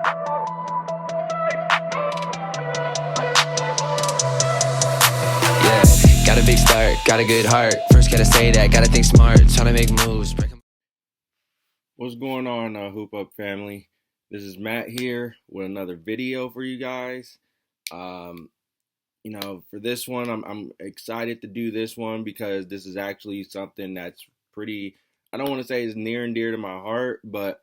Yeah, got a big start, got a good heart. First gotta say that, gotta think smart, trying to make moves. What's going on, Hoop Up family? This is Matt here with another video for you guys. For this one, I'm excited to do this one because this is actually something that's pretty. I don't want to say it's near and dear to my heart, but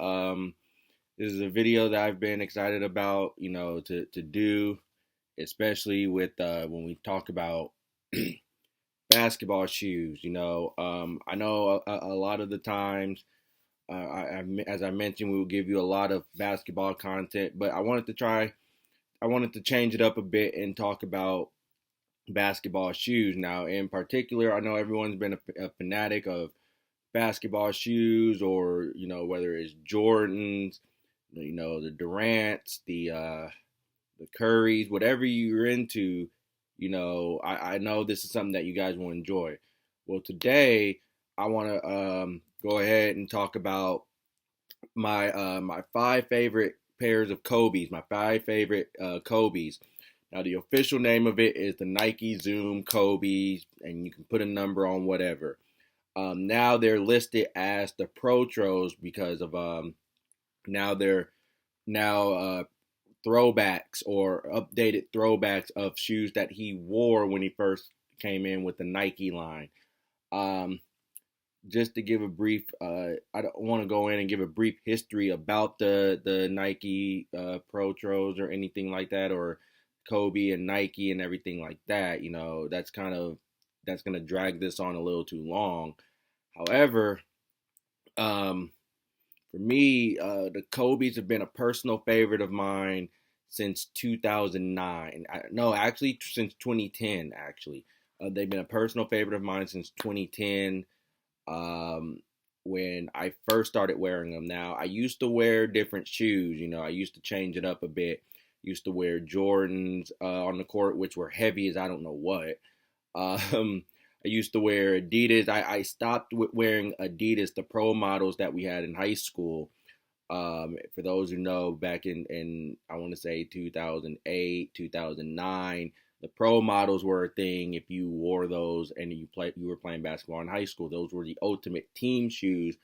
this is a video that I've been excited about, to do, especially with when we talk about basketball shoes. I know a lot of the times. As I mentioned, we will give you a lot of basketball content, but I wanted to change it up a bit and talk about basketball shoes. Now, in particular, I know everyone's been a fanatic of basketball shoes, or whether it's Jordans, the Durants, the Currys, whatever you're into. I know this is something that you guys will enjoy. Well, today I want to go ahead and talk about my 5 favorite pairs of Kobe's, my 5 favorite Kobe's. Now, the official name of it is the Nike Zoom Kobe's, and you can put a number on whatever. Now they're listed as the Protros because of now they're throwbacks or updated throwbacks of shoes that he wore when he first came in with the Nike line. Just to give a brief, I don't want to go in and give a brief history about the Nike Protros or anything like that, or Kobe and Nike and everything like that. That's going to drag this on a little too long. However, for me, the Kobe's have been a personal favorite of mine since 2009. No, actually, since 2010. Actually, they've been a personal favorite of mine since 2010. When I first started wearing them. Now, I used to wear different shoes. I used to change it up a bit. Used to wear Jordans on the court, which were heavy as I don't know what. I used to wear Adidas. I stopped wearing Adidas, the pro models that we had in high school. For those who know, back in I want to say 2008, 2009, the pro models were a thing. If you wore those and you were playing basketball in high school, those were the ultimate team shoes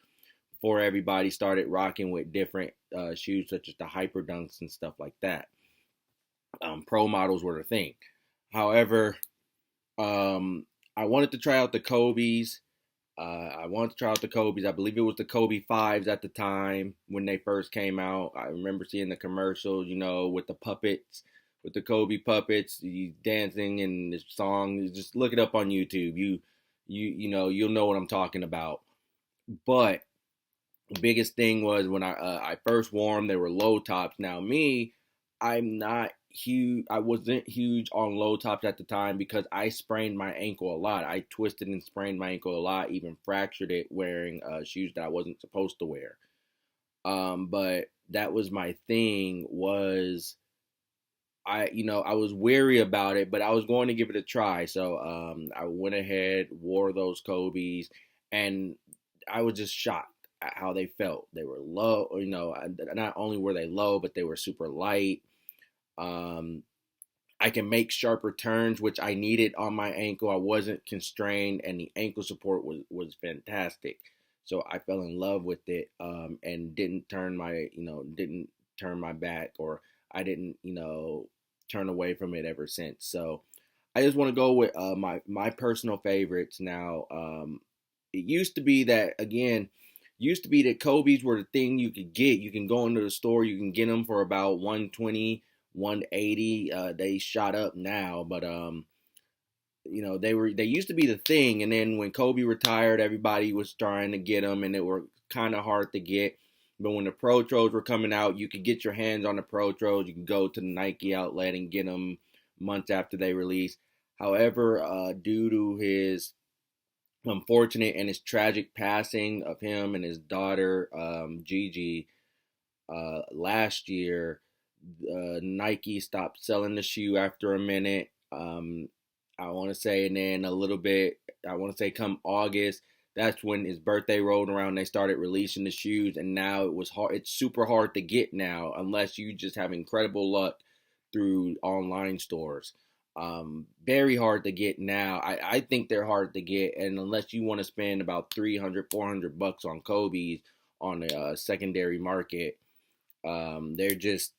before everybody started rocking with different shoes such as the Hyperdunks and stuff like that. Pro models were the thing. However, I wanted to try out the Kobe's. I believe it was the Kobe 5s at the time when they first came out. I remember seeing the commercials, with the puppets, with the Kobe puppets, dancing and the song. Just look it up on YouTube. You'll know what I'm talking about. But the biggest thing was when I first wore them, they were low tops. Now I'm not huge. I wasn't huge on low tops at the time because I sprained my ankle a lot. I twisted and sprained my ankle a lot, even fractured it wearing shoes that I wasn't supposed to wear. But that was my thing. I was wary about it, but I was going to give it a try. So I went ahead, wore those Kobe's, and I was just shocked at how they felt. They were low, not only were they low, but they were super light. I can make sharper turns, which I needed on my ankle. I wasn't constrained, and the ankle support was fantastic. So I fell in love with it, and didn't turn my back, or I didn't, turn away from it ever since. So I just want to go with my personal favorites now. It used to be that Kobe's were the thing you could get. You can go into the store, you can get them for about 120, 180. They shot up now, but they used to be the thing. And then when Kobe retired, everybody was trying to get them, and they were kind of hard to get. But when the Protros were coming out, you could get your hands on the Protros. You could go to the Nike outlet and get them months after they released. However, due to his unfortunate and his tragic passing of him and his daughter, Gigi, last year, Nike stopped selling the shoe after a minute. I want to say, and then a little bit, I want to say come August, That's when his birthday rolled around. They started releasing the shoes, and now it was hard. It's super hard to get now, unless you just have incredible luck through online stores. Very hard to get now. I think they're hard to get, and unless you want to spend about 300, $400 on Kobe's on the secondary market, they're just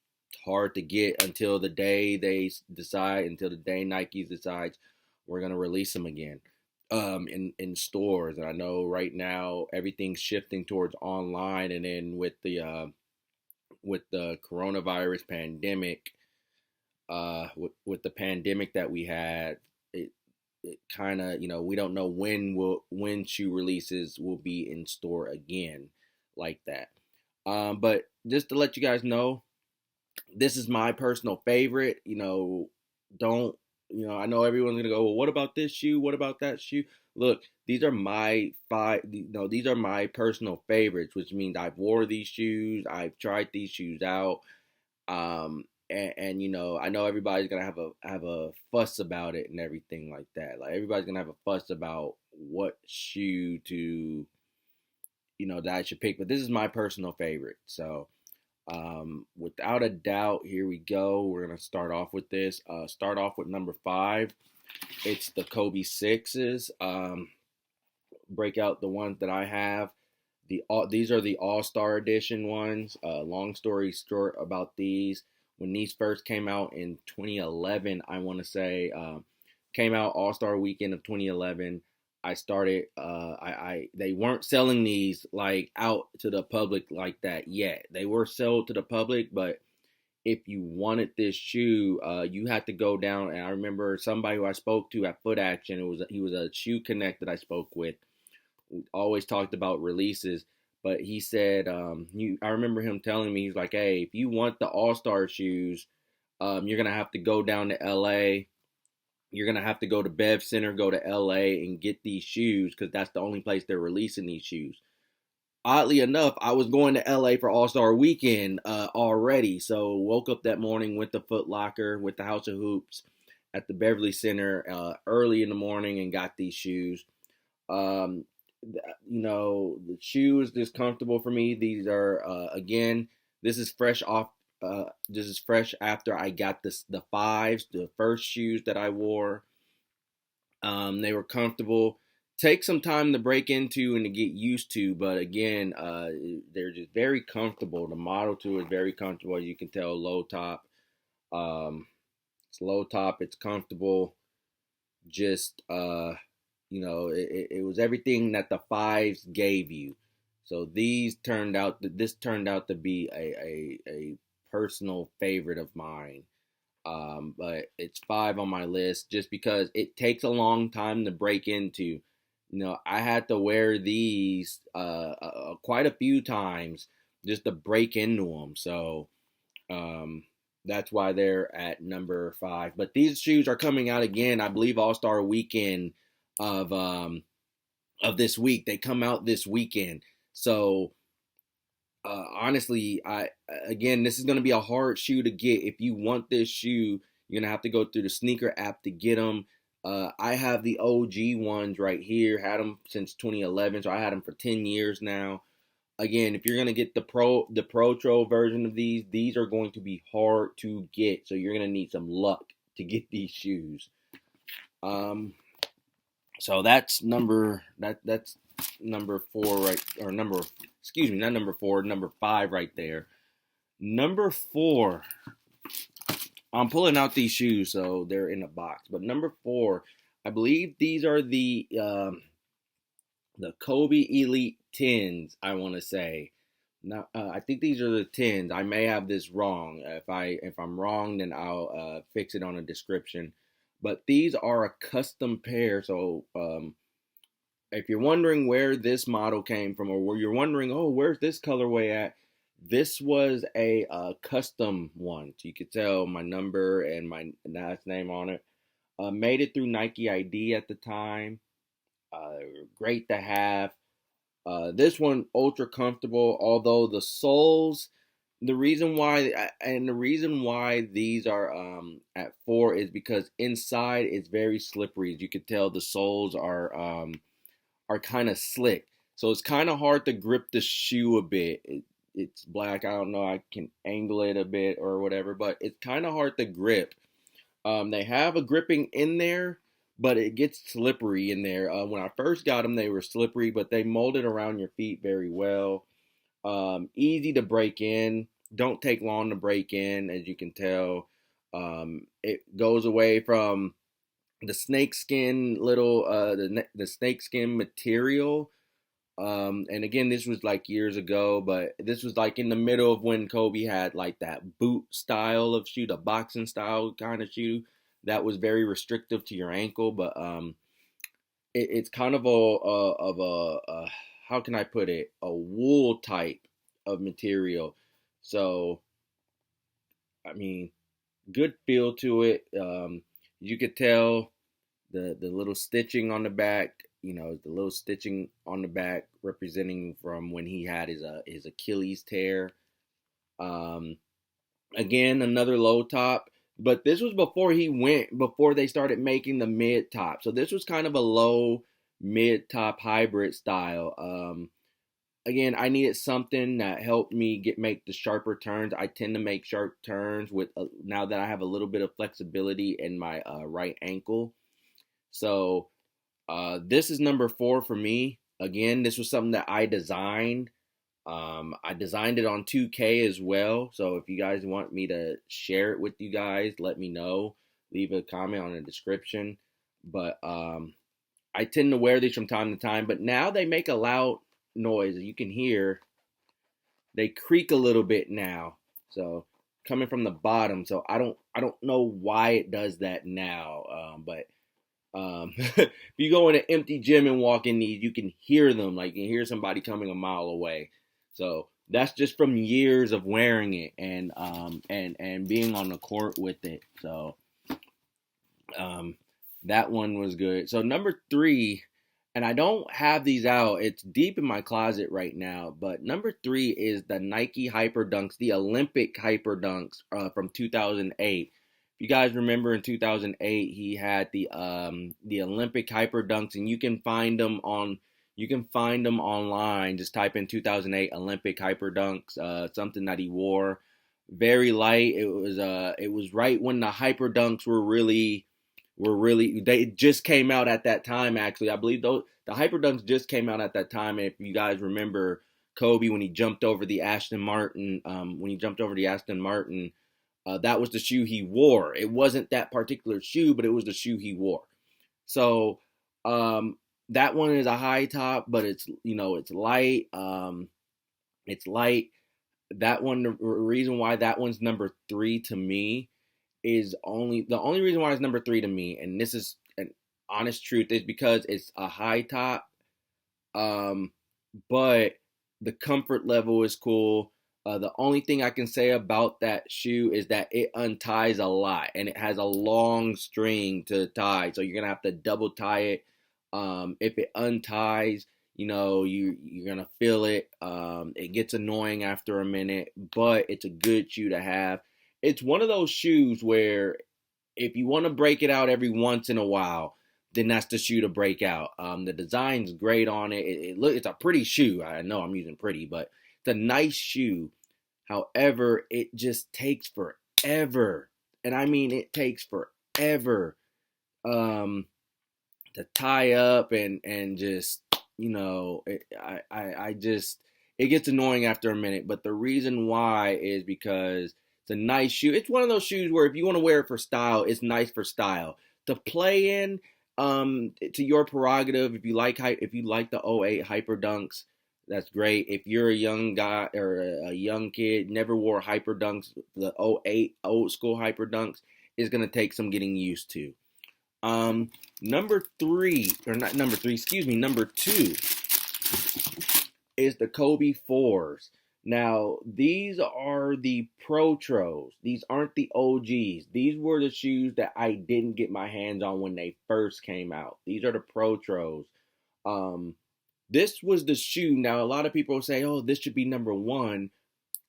hard to get until the day until the day Nike decides we're gonna release them again in stores. And I know right now everything's shifting towards online, and then with the coronavirus pandemic, with the pandemic that we had, it kind of, we don't know when shoe releases will be in store again like that. But just to let you guys know, this is my personal favorite. Don't, I know everyone's gonna go, well, what about this shoe? What about that shoe? Look, these are my these are my personal favorites, which means I've wore these shoes, I've tried these shoes out. And I know everybody's gonna have a fuss about it and everything like that. Like, everybody's gonna have a fuss about what shoe to, that I should pick. But this is my personal favorite. So, without a doubt, here we go. We're gonna start off with this. Start off with number 5. It's the Kobe 6s. Break out the ones that I have. These are the All-Star Edition ones. Long story short about these. When these first came out in 2011, I want to say, came out All-Star Weekend of 2011. I started, they weren't selling these like out to the public like that yet. They were sold to the public, but if you wanted this shoe, you had to go down. And I remember somebody who I spoke to at Foot Action, he was a shoe connect that I spoke with. We always talked about releases. But he said, I remember him telling me, he's like, hey, if you want the All-Star shoes, you're going to have to go down to LA. You're going to have to go to Bev Center, go to LA and get these shoes, because that's the only place they're releasing these shoes. Oddly enough, I was going to LA for All-Star Weekend already. So woke up that morning, went to Foot Locker with the House of Hoops at the Beverly Center early in the morning and got these shoes. The shoe is just comfortable for me. These are again, this is fresh off. This is fresh after I got the 5s, the first shoes that I wore. They were comfortable. Take some time to break into and to get used to, but again, they're just very comfortable. The model too is very comfortable. As you can tell, low top. It's low top. It's comfortable. Just it was everything that the 5s gave you. So this turned out to be a personal favorite of mine. But it's 5 on my list just because it takes a long time to break into. I had to wear these quite a few times just to break into them. So that's why they're at number 5. But these shoes are coming out again, I believe, All-Star Weekend of this week. They come out this weekend. So honestly, this is going to be a hard shoe to get. If you want this shoe, you're going to have to go through the sneaker app to get them. I have the OG ones right here. Had them since 2011, so I had them for 10 years now. Again, if you're going to get the Pro version of these are going to be hard to get. So you're going to need some luck to get these shoes. So that's number 4, right? Or not number 4, number 5 right there. Number 4, I'm pulling out these shoes, so they're in a box. But number 4, I believe these are the Kobe Elite 10s, I want to say. Now, I think these are the 10s. I may have this wrong. If I'm wrong, then I'll fix it on a description. But these are a custom pair. So if you're wondering where this model came from, or where you're wondering, oh, where's this colorway at? This was a custom one. So you could tell my number and my last name on it. Made it through Nike ID at the time. Great to have. This one, ultra comfortable, although the soles, the reason why these are at 4 is because inside it's very slippery. As you can tell, the soles are are kind of slick. So it's kind of hard to grip the shoe a bit. It's black. I don't know. I can angle it a bit or whatever, but it's kind of hard to grip. They have a gripping in there, but it gets slippery in there. When I first got them, they were slippery, but they molded around your feet very well. Easy to break in. Don't take long to break in, as you can tell. It goes away from the snakeskin the snakeskin material. And again, this was like years ago, but this was like in the middle of when Kobe had like that boot style of shoe, the boxing style kind of shoe that was very restrictive to your ankle. But it's kind of a how can I put it, a wool type of material. So I mean, good feel to it. You could tell the little stitching on the back, the little stitching on the back representing from when he had his Achilles tear. Again, another low top, but this was before they started making the mid top. So this was kind of a low mid top hybrid style. Again, I needed something that helped me make the sharper turns. I tend to make sharp turns with now that I have a little bit of flexibility in my right ankle. So this is number 4 for me. Again, this was something that I designed. I designed it on 2K as well. So if you guys want me to share it with you guys, let me know. Leave a comment on the description. But I tend to wear these from time to time. But now they make a loud noise. You can hear they creak a little bit now. So coming from the bottom. So I don't know why it does that now. But if you go in an empty gym and walk in these, you can hear them. Like you can hear somebody coming a mile away. So that's just from years of wearing it and being on the court with it. So that one was good. So number 3, and I don't have these out. It's deep in my closet right now. But number 3 is the Nike Hyperdunks, the Olympic Hyperdunks from 2008. If you guys remember, in 2008, he had the Olympic Hyperdunks, and you can find them online. Just type in 2008 Olympic Hyperdunks, something that he wore. Very light. It was right when the Hyperdunks were really they just came out at that time. Actually, I believe the Hyperdunks just came out at that time. And if you guys remember Kobe when he jumped over the Aston Martin, that was the shoe he wore. It wasn't that particular shoe, but it was the shoe he wore. So that one is a high top, but it's light. It's light. That one, the reason why that one's number 3 to me is the only reason why it's number 3 to me, and this is an honest truth, is because it's a high top. But the comfort level is cool. The only thing I can say about that shoe is that it unties a lot, and it has a long string to tie. So you're going to have to double tie it. If it unties, you're going to feel it. It gets annoying after a minute, but it's a good shoe to have. It's one of those shoes where if you want to break it out every once in a while, then that's the shoe to break out. The design's great on it. It's a pretty shoe. I know I'm using pretty, but it's a nice shoe. However, it just takes forever. And I mean, it takes forever to tie up and just, it gets annoying after a minute. But the reason why is because it's a nice shoe. It's one of those shoes where if you want to wear it for style, it's nice for style. To play in, to your prerogative. If you like the '08 Hyperdunks, that's great. If you're a young guy or a young kid, never wore Hyperdunks, the '08 old school Hyperdunks is going to take some getting used to. Number 2 is the Kobe 4s. Now, these are the Protros. These aren't the OGs. These were the shoes that I didn't get my hands on when they first came out. These are the Protros. This was the shoe. Now, a lot of people say, oh, this should be number 1.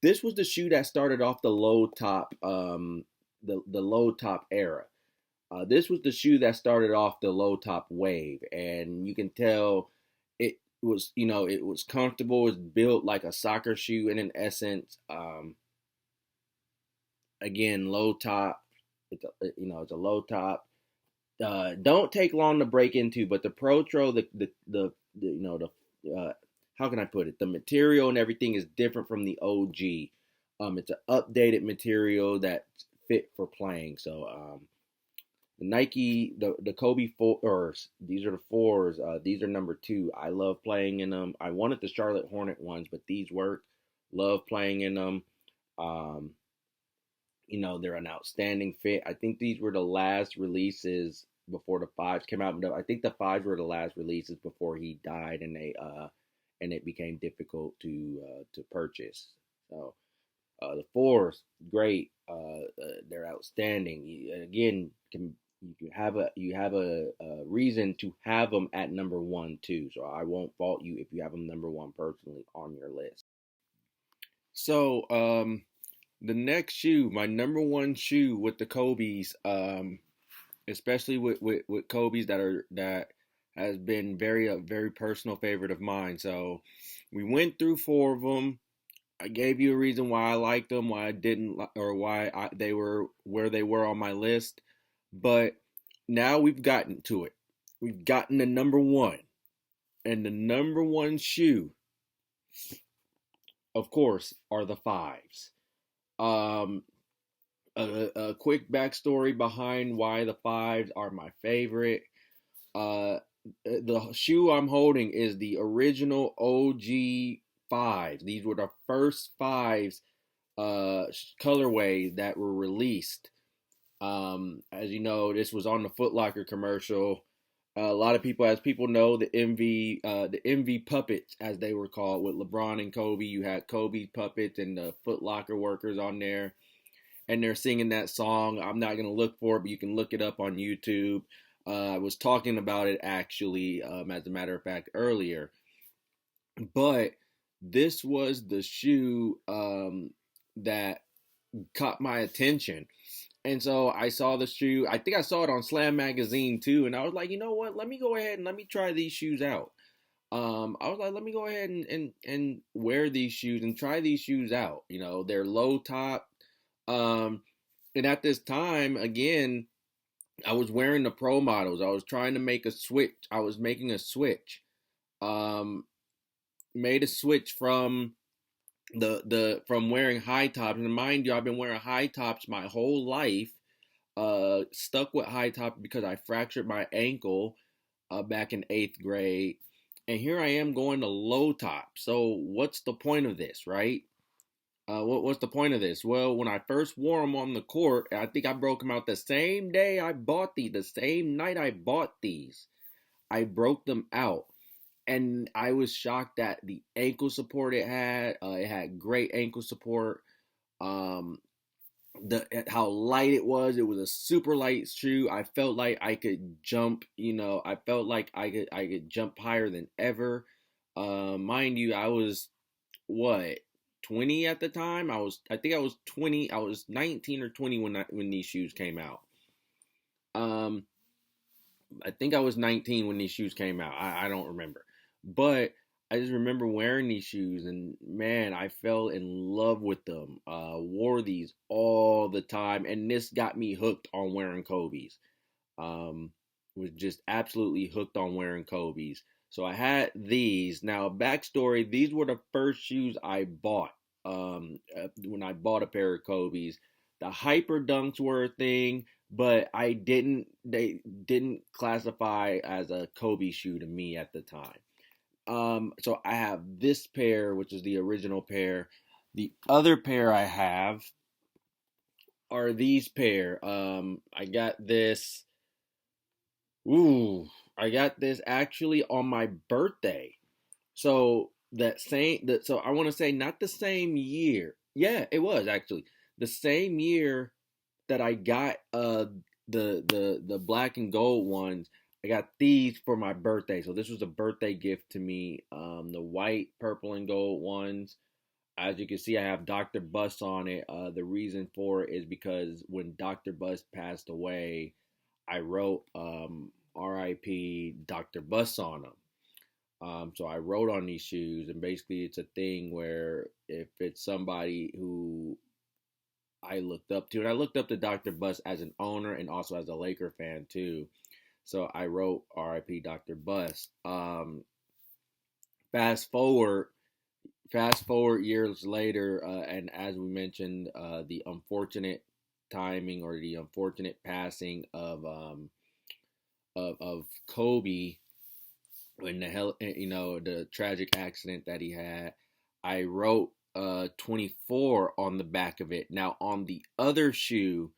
This was the shoe that started off the low top, the low top era. This was the shoe that started off the low top wave. And you can tell was, it was comfortable. It's built like a soccer shoe, and in essence, again, low top. It's a low top. Don't take long to break into, but the Protro, the how can I put it? The material and everything is different from the OG. It's an updated material that's fit for playing. So the Nike, the Kobe fours, these are the fours. These are number 2. I love playing in them. I wanted the Charlotte Hornet ones, but these work. Love playing in them. Um, they're an outstanding fit. I think these were the last releases before the fives came out. I think the fives were the last releases before he died, and it became difficult to purchase. So the fours, great. They're outstanding. Again, you have a reason to have them at number 1 too. So I won't fault you if you have them number 1 personally on your list. So the next shoe, my number 1 shoe with the Kobe's, especially with Kobe's that has been a very personal favorite of mine. So we went through 4 of them. I gave you a reason why I liked them, why I didn't, or why they were where they were on my list. But now we've gotten to it. We've gotten to number 1. And the number 1 shoe, of course, are the fives. Um, a quick backstory behind why the fives are my favorite. The shoe I'm holding is the original OG fives. These were the first fives colorways that were released. As you know, this was on the Foot Locker commercial. A lot of people, as people know, the MV puppets, as they were called, with LeBron and Kobe. You had Kobe's puppets and the Foot Locker workers on there, and they're singing that song. I'm not gonna look for it, but you can look it up on YouTube. I was talking about it actually, as a matter of fact, earlier. But this was the shoe that caught my attention. And so I saw the shoe. I think I saw it on Slam Magazine too. And I was like, you know what? Let me go ahead and let me try these shoes out. I was like, let me go ahead and wear these shoes and try these shoes out. They're low top. And at this time, again, I was wearing the pro models. I was trying to make a switch. I was making a switch. Made a switch from from wearing high tops. And mind you, I've been wearing high tops my whole life. Stuck with high top because I fractured my ankle back in 8th grade. And here I am going to low top. So what's the point of this, right? What's the point of this? Well, when I first wore them on the court, I think I broke them out the same day I bought these, the same night I bought these. I broke them out. And I was shocked at the ankle support it had. It had great ankle support. How light it was. It was a super light shoe. I felt like I could jump. I felt like I could jump higher than ever. Mind you, I was what 20 at the time. I think I was 20. I was 19 or 20 when these shoes came out. I think I was 19 when these shoes came out. I don't remember. But I just remember wearing these shoes, and man, I fell in love with them. Wore these all the time, and this got me hooked on wearing Kobe's. Was just absolutely hooked on wearing Kobe's. So I had these. Now, backstory: these were the first shoes I bought. When I bought a pair of Kobe's, the Hyperdunks were a thing, but they didn't classify as a Kobe shoe to me at the time. So I have this pair, which is the original pair. The other pair I have are these pair. I got this. I got this actually on my birthday. So so I want to say not the same year. Yeah, it was actually the same year that I got the black and gold ones. I got these for my birthday. So this was a birthday gift to me. The white, purple, and gold ones. As you can see, I have Dr. Bus on it. The reason for it is because when Dr. Bus passed away, I wrote R.I.P. Dr. Bus on them. So I wrote on these shoes, and basically it's a thing where if it's somebody who I looked up to, and I looked up to Dr. Buss as an owner and also as a Laker fan too. So I wrote RIP Dr. Buss. Fast forward years later, and as we mentioned, the unfortunate timing or the unfortunate passing of Kobe, when the tragic accident that he had. I wrote 24 on the back of it. Now on the other shoe,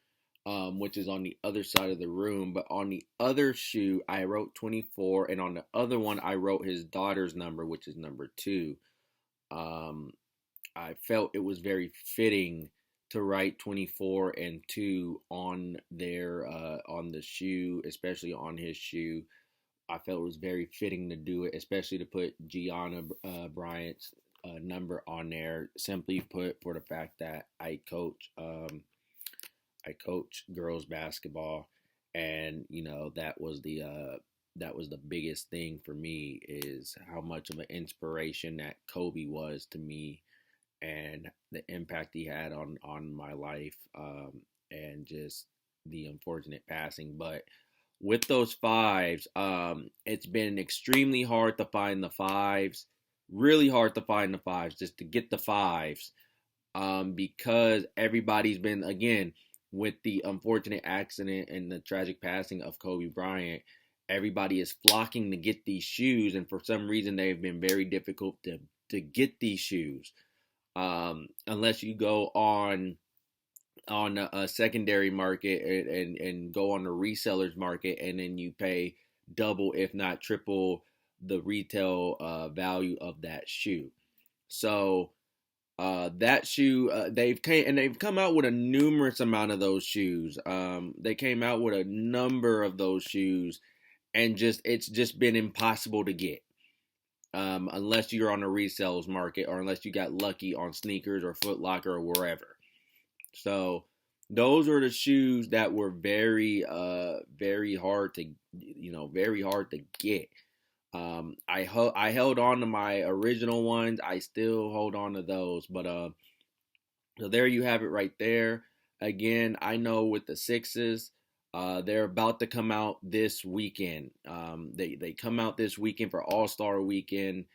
which is on the other side of the room, but on the other shoe I wrote 24, and on the other one I wrote his daughter's number, which is number 2. I felt it was very fitting to write 24 and 2 on on the shoe, especially on his shoe. I felt it was very fitting to do it, especially to put Gianna Bryant's number on there. Simply put, for the fact that I coach girls basketball, and that was the biggest thing for me, is how much of an inspiration that Kobe was to me, and the impact he had on my life, and just the unfortunate passing. But with those 5s, it's been extremely hard to find the 5s, really hard to find the 5s, just to get the 5s, because everybody's been, again, with the unfortunate accident and the tragic passing of Kobe Bryant, everybody is flocking to get these shoes, and for some reason they've been very difficult to get these shoes, unless you go on a secondary market and go on the resellers market, and then you pay double if not triple the retail value of that shoe. So that shoe, they've come out with a numerous amount of those shoes. They came out with a number of those shoes, and it's just been impossible to get, unless you're on a resales market, or unless you got lucky on Sneakers or Foot Locker or wherever. So those are the shoes that were very hard to get. I held on to my original ones. I still hold on to those, but so there you have it right there. Again, I know with the 6s, they're about to come out this weekend. They come out this weekend for All-Star Weekend.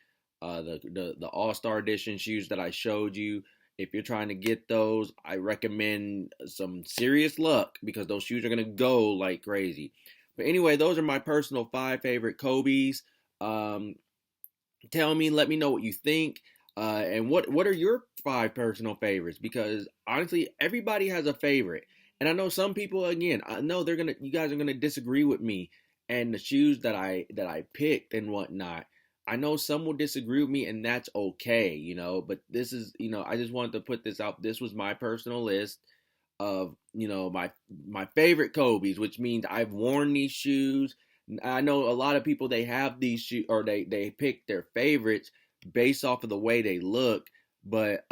The All-Star Edition shoes that I showed you. If you're trying to get those, I recommend some serious luck, because those shoes are going to go like crazy. But anyway, those are my personal 5 favorite Kobe's. Let me know what you think. And what are your 5 personal favorites? Because honestly, everybody has a favorite. And I know some people, again, I know you guys are going to disagree with me and the shoes that I picked and whatnot. I know some will disagree with me, and that's okay, but this is, I just wanted to put this out. This was my personal list of, my favorite Kobe's, which means I've worn these shoes. I know a lot of people, they have these shoes, or they pick their favorites based off of the way they look, but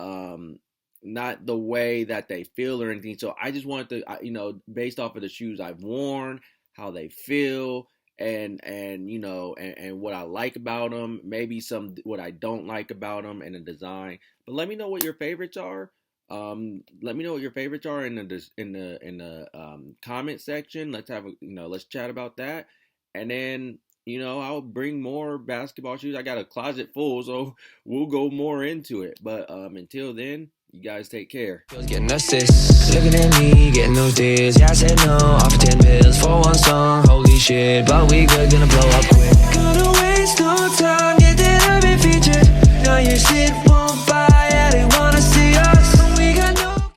not the way that they feel or anything. So I just wanted to, based off of the shoes I've worn, how they feel, and what I like about them, maybe what I don't like about them, and the design. But let me know what your favorites are. Let me know what your favorites are in the comment section. Let's chat about that. And then, I'll bring more basketball shoes. I got a closet full, so we'll go more into it. But until then, you guys take care. Getting assists, looking at me, getting those deals. Yeah, I said no, offer 10 bills for one song. Holy shit, but we good, gonna blow up quick. Gotta waste no time.